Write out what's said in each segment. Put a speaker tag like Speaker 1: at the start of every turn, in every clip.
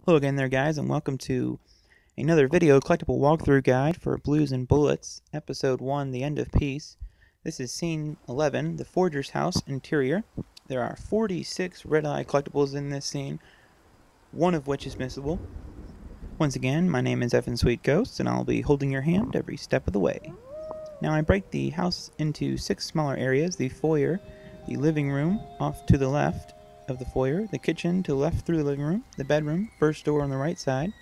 Speaker 1: Hello again there guys, and welcome to another video collectible walkthrough guide for Blues and Bullets, Episode 1, The End of Peace. This is Scene 11, the Forger's House interior. There are 46 red-eye collectibles in this scene, one of which is missable. Once again, my name is Evan Sweet Ghost, and I'll be holding your hand every step of the way. Now I break the house into 6 smaller areas: the foyer, the living room off to the left of the foyer, the kitchen to the left through the living room, the bedroom, first door on the right side,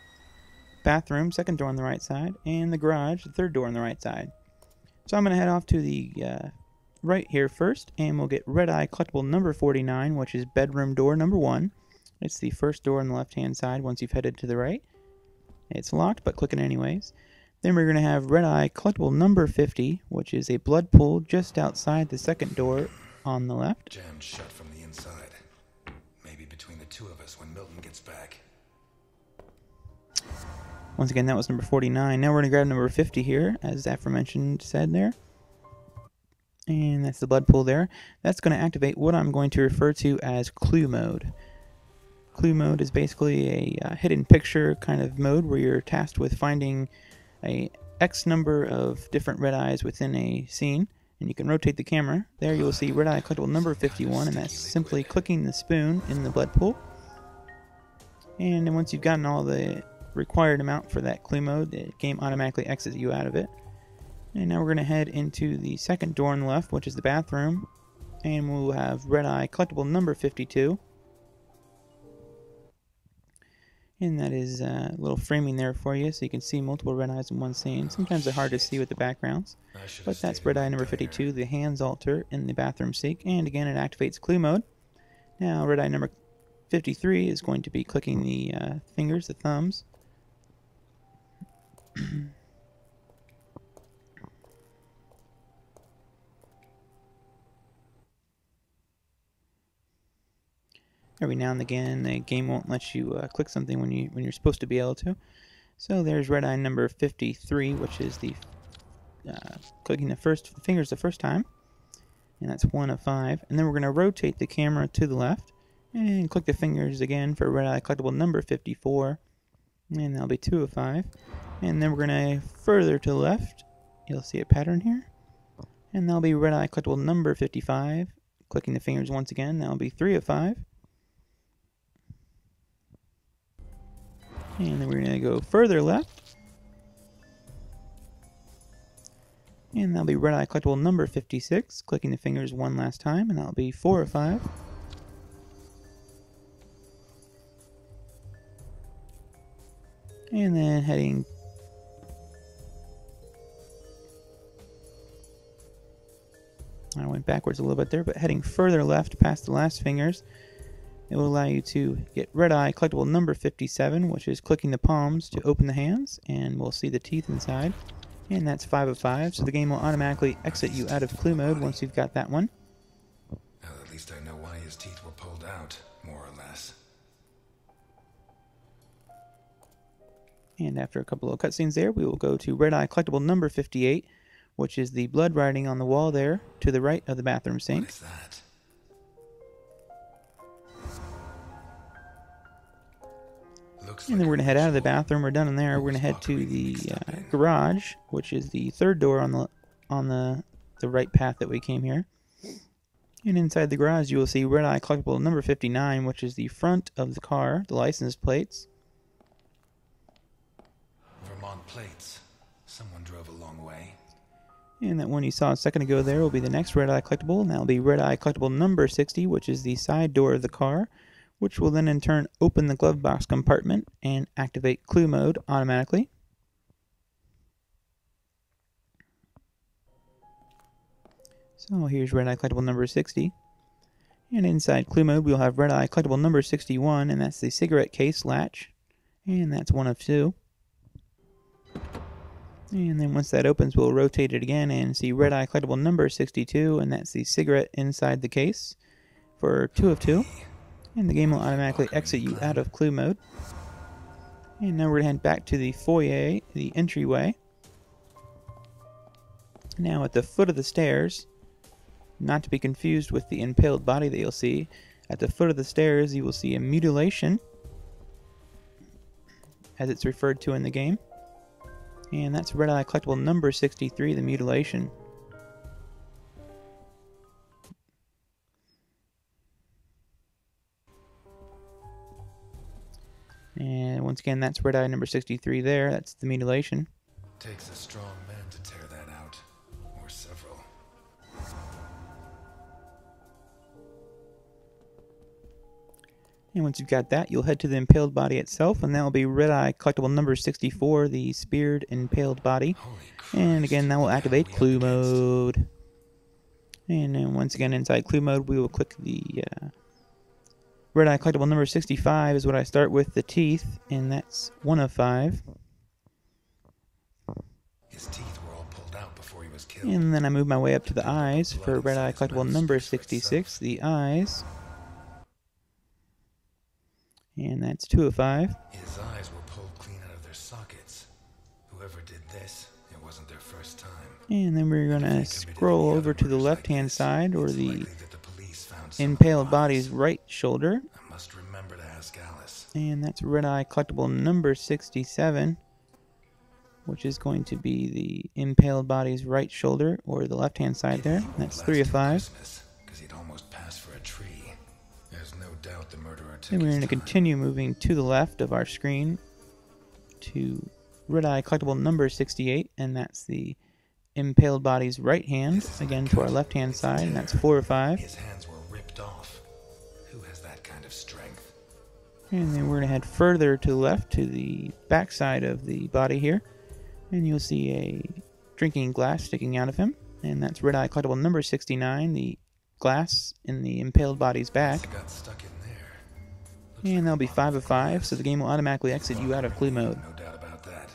Speaker 1: bathroom, second door on the right side, and the garage, the third door on the right side. So I'm going to head off to the right here first, and we'll get red eye collectible number 49, which is bedroom door number 1. It's the first door on the left hand side once you've headed to the right. It's locked, but click it anyways. Then we're going to have red eye collectible number 50, which is a blood pool just outside the second door on the left.
Speaker 2: Jammed shut from the inside. Maybe between the two of us when Milton gets back.
Speaker 1: Once again, that was number 49. Now we're going to grab number 50 here, as aforementioned said there. And that's the blood pool there. That's going to activate what I'm going to refer to as clue mode. Clue mode is basically a hidden picture kind of mode where you're tasked with finding a X number of different red eyes within a scene. And you can rotate the camera. There you'll see red eye collectible number 51, and that's simply clicking the spoon in the blood pool. And then once you've gotten all the required amount for that clue mode, the game automatically exits you out of it. And now we're going to head into the second door on the left, which is the bathroom, and we'll have red eye collectible number 52. And that is a little framing there for you, so you can see multiple red eyes in one scene. Sometimes they're hard to see with the backgrounds, but that's red eye number 52, the hands altar in the bathroom sink, and again it activates clue mode. Now red eye number 53 is going to be clicking the fingers, the thumbs. Every now and again, the game won't let you click something when you're supposed to be able to. So there's red eye number 53, which is the clicking the fingers the first time, and that's 1 of 5. And then we're going to rotate the camera to the left and click the fingers again for red eye collectible number 54, and that'll be 2 of 5. And then we're going to further to the left. You'll see a pattern here, and that'll be red eye collectible number 55. Clicking the fingers once again, that'll be 3 of 5. And then we're going to go further left, and that'll be red eye collectible number 56. Clicking the fingers one last time, and that'll be 4 of 5. And then heading I went backwards a little bit there, but heading further left past the last fingers, it will allow you to get red eye collectible number 57, which is clicking the palms to open the hands, and we'll see the teeth inside. And that's 5 of 5, so the game will automatically exit you out of clue mode once you've got that one.
Speaker 2: Now at least I know why his teeth were pulled out, more or less.
Speaker 1: And after a couple of cutscenes there, we will go to red eye collectible number 58, which is the blood writing on the wall there to the right of the bathroom sink.
Speaker 2: What is that?
Speaker 1: And then we're going to head out of the bathroom. We're done in there. We're going to head to the garage, which is the third door on the right path that we came here. And inside the garage, you will see red eye collectible number 59, which is the front of the car, the license plates.
Speaker 2: Vermont plates. Someone drove a long way.
Speaker 1: And that one you saw a second ago there will be the next red eye collectible, and that will be red eye collectible number 60, which is the side door of the car, which will then in turn open the glove box compartment and activate clue mode automatically. So here's red eye collectible number 60. And inside clue mode we'll have red eye collectible number 61, and that's the cigarette case latch. And that's 1 of 2. And then once that opens, we'll rotate it again and see red eye collectible number 62, and that's the cigarette inside the case for 2 of 2. And the game will automatically exit you out of clue mode. And now we're going to head back to the foyer, the entryway. Now at the foot of the stairs, not to be confused with the impaled body that you'll see, at the foot of the stairs you will see a mutilation as it's referred to in the game. And that's Red Eye Collectible number 63, the Mutilation. And once again, that's Red Eye number 63 there. That's the Mutilation.
Speaker 2: Takes a strong man to tear that out. Or several.
Speaker 1: And once you've got that, you'll head to the impaled body itself, and that will be Red Eye Collectible number 64, the Speared Impaled Body. And again, that will activate Clue Mode. And then once again, inside Clue Mode, we will click the Red Eye Collectible number 65 is what I start with, the teeth, and that's 1 of 5.
Speaker 2: His teeth were all pulled out before he was killed.
Speaker 1: And then I move my way up to the eyes for Red Eye Collectible number 66, the eyes. And that's 2 of 5.
Speaker 2: His eyes were pulled clean out of their sockets. Whoever did this, it wasn't their first time.
Speaker 1: And then we're going to scroll over to the left-hand side, or the impaled body's right shoulder.
Speaker 2: I must remember to ask Alice.
Speaker 1: And that's Red Eye Collectible number 67, which is going to be the impaled body's right shoulder, or the left-hand side there. That's 3 of 5.
Speaker 2: Because he'd almost passed for a tree. There's no doubt the murderer took
Speaker 1: And we're
Speaker 2: his
Speaker 1: going to
Speaker 2: time.
Speaker 1: continue moving to the left of our screen to Red Eye Collectible number 68, and that's the impaled body's right hand, again to our left-hand side, and that's 4 of 5.
Speaker 2: His hands were ripped off. Who has that kind of strength?
Speaker 1: And then we're going to head further to the left to the back side of the body here, and you'll see a drinking glass sticking out of him, and that's Red Eye Collectible number 69, the glass in the impaled body's back.
Speaker 2: It got stuck in there.
Speaker 1: And that'll be 5 of 5, so the game will automatically exit you out of Clue Mode.
Speaker 2: No doubt about that.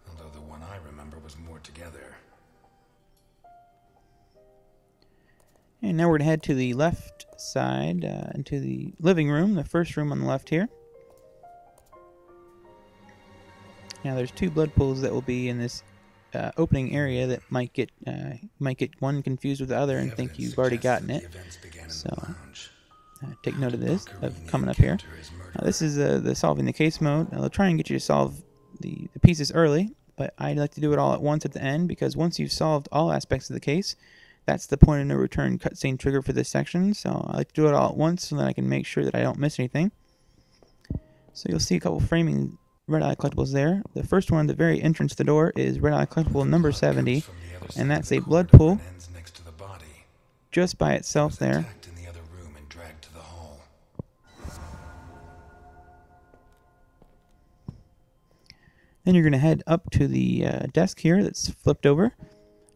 Speaker 2: Although the one I remember was more together.
Speaker 1: And now we're going to head to the left side, into the living room, the first room on the left here. Now there's 2 blood pools that will be in this opening area that might get one confused with the other and think you've already gotten it. So take note of this, coming up here. This is the solving the case mode. I'll try and get you to solve the pieces early, but I like to do it all at once at the end, because once you've solved all aspects of the case, that's the point of no return cutscene trigger for this section. So I like to do it all at once so that I can make sure that I don't miss anything. So you'll see a couple framing Red Eye Collectibles there. The first one at the very entrance to the door is Red Eye Collectible number 70, and that's a blood pool just by itself there. Then you're going to head up to the desk here that's flipped over,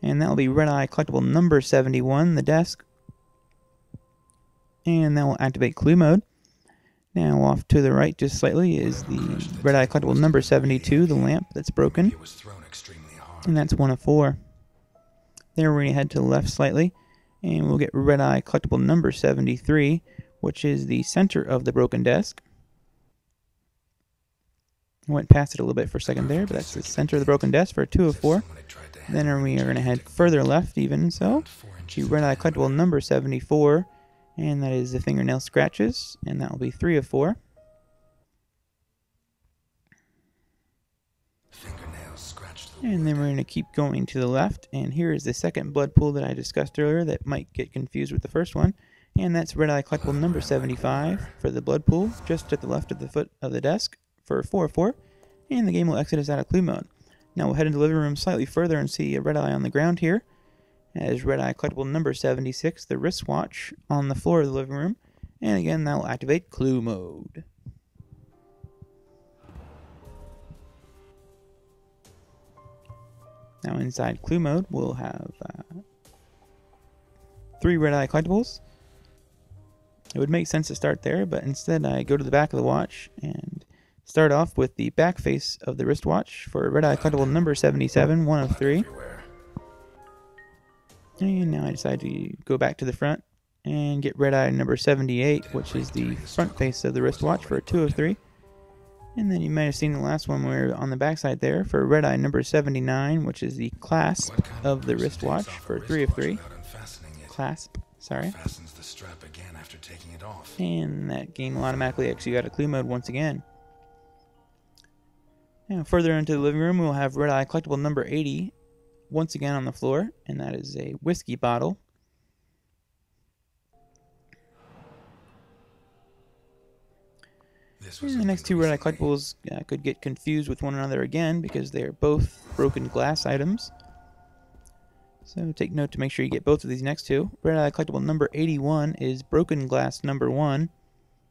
Speaker 1: and that will be Red Eye Collectible number 71, the desk. And that will activate Clue Mode. Now off to the right just slightly is the Red Eye Collectible number 72, the lamp that's broken. And that's 1 of 4. Then we're going to head to the left slightly, and we'll get Red Eye Collectible number 73, which is the center of the broken desk. I went past it a little bit for a second there, but that's the center of the broken desk for 2 of 4. Then we are going to head further left even so to Red Eye Collectible number 74, and that is the fingernail scratches, and that will be 3 of 4. And then we're going to keep going to the left, and here is the second blood pool that I discussed earlier that might get confused with the first one, and that's Red Eye Collectible number 75 for the blood pool just at the left of the foot of the desk for 4 of 4, and the game will exit us out of Clue Mode. Now we'll head into the living room slightly further and see a Red Eye on the ground here. As Red Eye Collectible number 76, the wristwatch on the floor of the living room, and again that will activate Clue Mode. Now inside Clue Mode we'll have 3 Red Eye Collectibles. It would make sense to start there, but instead I go to the back of the watch and start off with the back face of the wristwatch for Red Eye Collectible number 77, 1 of 3. And now I decide to go back to the front and get Red Eye number 78, which is the front face of the wristwatch for 2 of 3. And then you might have seen the last one where we're on the back side there for Red Eye number 79, which is the clasp of the wristwatch for 3 of 3. Clasp, sorry. And that game will automatically exit you out of Clue Mode once again. And further into the living room, we'll have Red Eye Collectible number 80 once again on the floor, and that is a whiskey bottle. And the next two Red Eye Collectibles could get confused with one another again because they are both broken glass items. So take note to make sure you get both of these next two. Red Eye Collectible number 81 is broken glass number 1.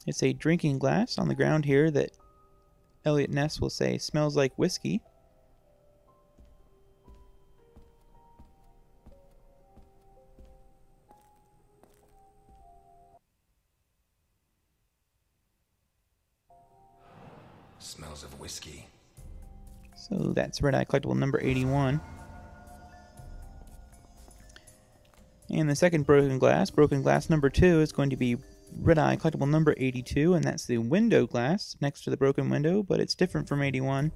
Speaker 1: It's a drinking glass on the ground here that Elliot Ness will say smells like whiskey.
Speaker 2: Smells of whiskey.
Speaker 1: So that's Red Eye Collectible number 81. And the second broken glass number 2, is going to be Red Eye Collectible number 82, and that's the window glass next to the broken window, but it's different from 81.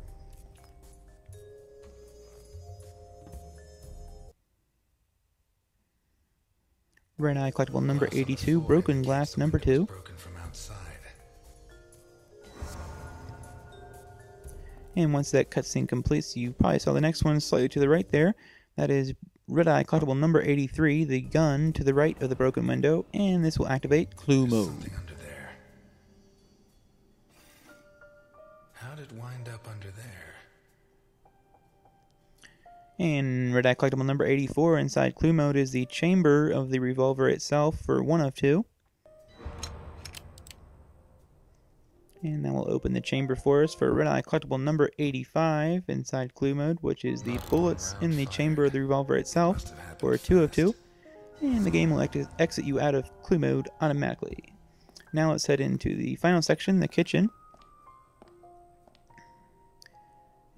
Speaker 1: Red Eye Collectible number 82, broken glass number 2.
Speaker 2: Broken from outside.
Speaker 1: And once that cutscene completes, you probably saw the next one slightly to the right there. That is Red Eye Collectible number 83, the gun to the right of the broken window, and this will activate Clue Mode.
Speaker 2: Something under there. How did it wind up under there?
Speaker 1: And Red Eye Collectible number 84, inside Clue Mode, is the chamber of the revolver itself for 1 of 2. And that will open the chamber for us for Red Eye Collectible number 85 inside Clue Mode, which is the bullets in the chamber of the revolver itself for 2 of 2. And the game will exit you out of Clue Mode automatically. Now let's head into the final section, the kitchen.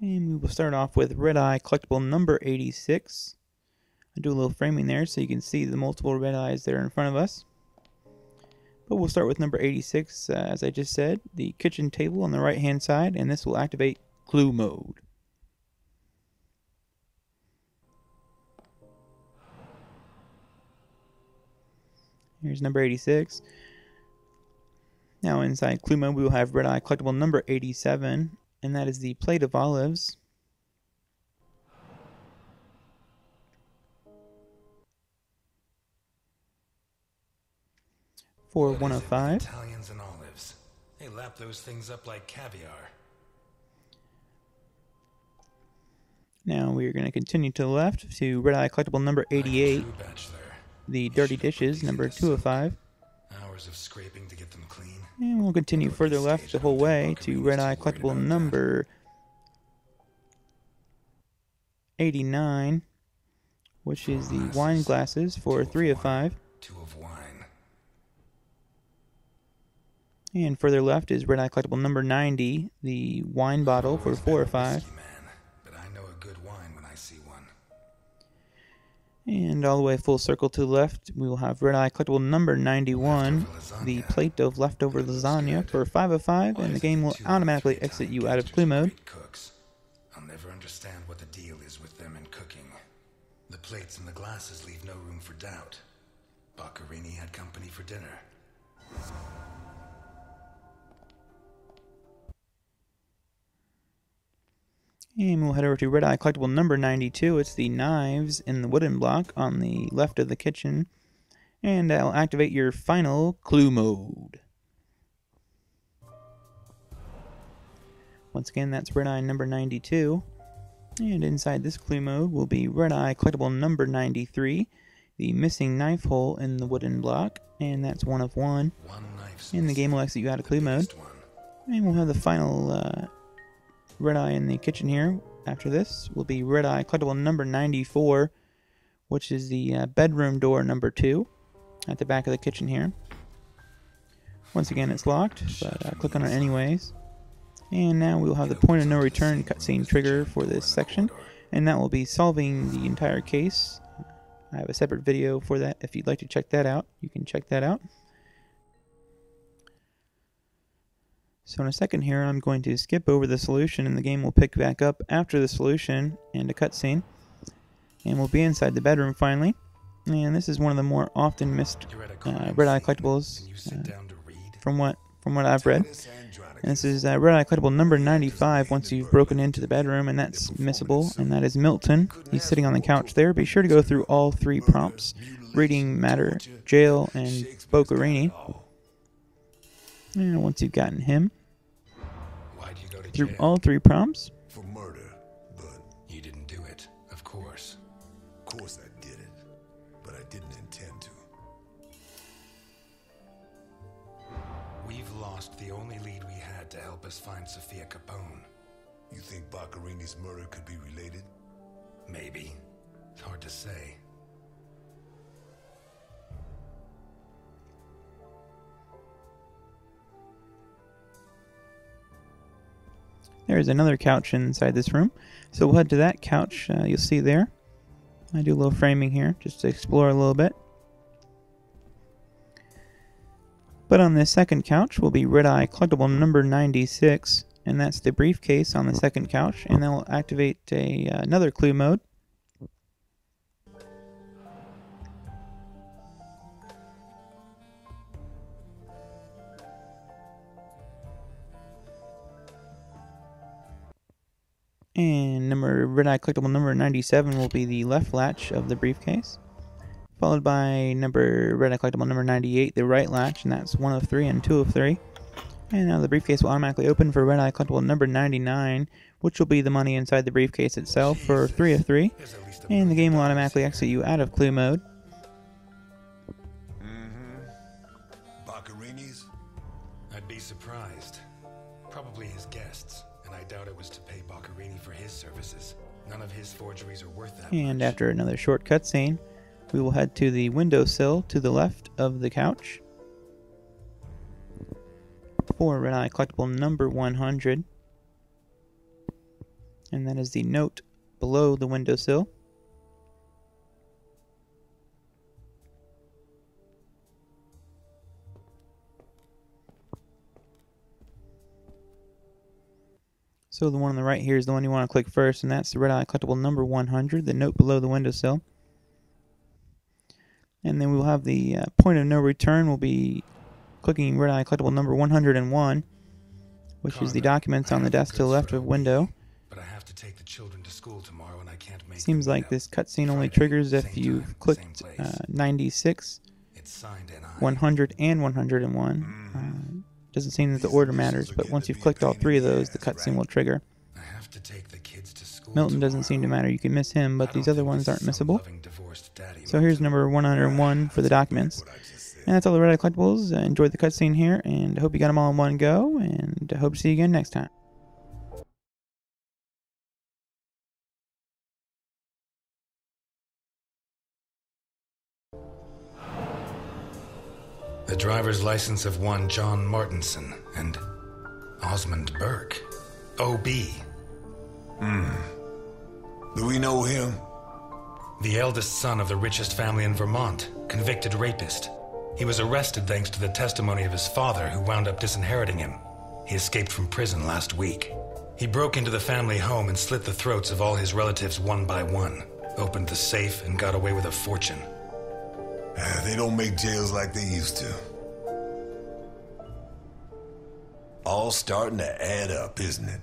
Speaker 1: And we will start off with Red Eye Collectible number 86. I'll do a little framing there so you can see the multiple red eyes that are in front of us. But we'll start with number 86, as I just said, the kitchen table on the right hand side, and this will activate Clue Mode. Here's number 86. Now inside Clue Mode we will have Red Eye Collectible number 87, and that is the plate of olives. For 1 of 5.
Speaker 2: Italians and olives. They lap those things up like caviar.
Speaker 1: Now we are going to continue to the left to Red Eye Collectible number 88, the dirty dishes, number 2 of 5.
Speaker 2: Hours of scraping to get them clean.
Speaker 1: And we'll continue further left the whole way to Red Eye Collectible number 89, which is the wine glasses for 3 of 5.
Speaker 2: 2 of wine.
Speaker 1: And further left is Red Eye Collectible number 90, the wine bottle for 4 of 5.
Speaker 2: But I know a good wine when I see one.
Speaker 1: And all the way full circle to the left, we will have Red Eye Collectible number 91, the plate of leftover lasagna for 5 of 5, and the game will automatically exit you out of Clue Mode.
Speaker 2: I'll never understand what the deal is with them and cooking. The plates and the glasses leave no room for doubt. Boccherini had company for dinner.
Speaker 1: And we'll head over to Red Eye Collectible number 92. It's the knives in the wooden block on the left of the kitchen. And that'll activate your final Clue Mode. Once again, that's Red Eye number 92. And inside this Clue Mode will be Red Eye Collectible number 93, the missing knife hole in the wooden block. And that's 1 of 1. And the game will exit you out of Clue Mode. And we'll have the final Red Eye in the kitchen here. After this will be Red Eye Collectible number 94, which is the bedroom door number 2 at the back of the kitchen here. Once again, it's locked, but click on it anyways. And now we'll have the point of no return cutscene trigger for this section, and that will be solving the entire case. I have a separate video for that. If you'd like to check that out, you can check that out. So in a second here, I'm going to skip over the solution, and the game will pick back up after the solution and a cutscene. And we'll be inside the bedroom finally. And this is one of the more often missed Red Eye collectibles. From what from what I've read. And this is Red Eye Collectible number 95 once you've broken into the bedroom, and that's missable, and that is Milton. He's sitting on the couch there. Be sure to go through all 3 prompts: reading matter, jail, and Bocarini. And once you've gotten him through all 3 prompts,
Speaker 2: For murder, but you didn't do it, of course. Of course I did it, but I didn't intend to. We've lost the only lead we had to help us find Sophia Capone. You think Boccarini's murder could be related? Maybe. It's hard to say.
Speaker 1: there's another couch inside this room. So we'll head to that couch. You'll see there. I do a little framing here just to explore a little bit. But on this second couch will be Red Eye Collectible number 96, and that's the briefcase on the second couch, and then we'll activate another clue mode. And Red Eye Collectible number 97 will be the left latch of the briefcase, followed by Red Eye Collectible number 98, the right latch, and that's 1 of 3 and 2 of 3. And now the briefcase will automatically open for Red Eye Collectible number 99, which will be the money inside the briefcase itself for 3 of 3. And the game will automatically exit you out of clue mode.
Speaker 2: Boccarini's? I'd be surprised. Probably his guests, and I doubt it was to pay Boccarini for his services. None of his forgeries are worth that
Speaker 1: And
Speaker 2: much.
Speaker 1: after another short cutscene, we will head to the windowsill to the left of the couch for Red Eye Collectible number 100. And that is the note below the windowsill. So the one on the right here is the one you want to click first, and that's the Red Eye Collectible number 100, the note below the windowsill. And then we will have the point of no return will be clicking Red Eye Collectible number 101, which is the documents on the desk to the left of window.
Speaker 2: But I have to take the children to school tomorrow and I can't make
Speaker 1: Seems like this cutscene only triggers if you've clicked 96, 100, and 101. Doesn't seem that the order matters, but once you've clicked all 3 of those, the cutscene will trigger.
Speaker 2: I have to take the kids to school
Speaker 1: Milton doesn't seem to matter. You can miss him, but these other ones aren't missable. So here's number 101 for the documents. And that's all the Red Eye Collectibles. Enjoyed the cutscene here, and I hope you got them all in one go, and I hope to see you again next time.
Speaker 2: The driver's license of one John Martinson and Osmond Burke. O.B.
Speaker 3: Do we know him?
Speaker 2: The eldest son of the richest family in Vermont, convicted rapist. He was arrested thanks to the testimony of his father, who wound up disinheriting him. He escaped from prison last week. He broke into the family home and slit the throats of all his relatives one by one, opened the safe, and got away with a fortune.
Speaker 3: They don't make jails like they used to. All starting to add up, isn't it?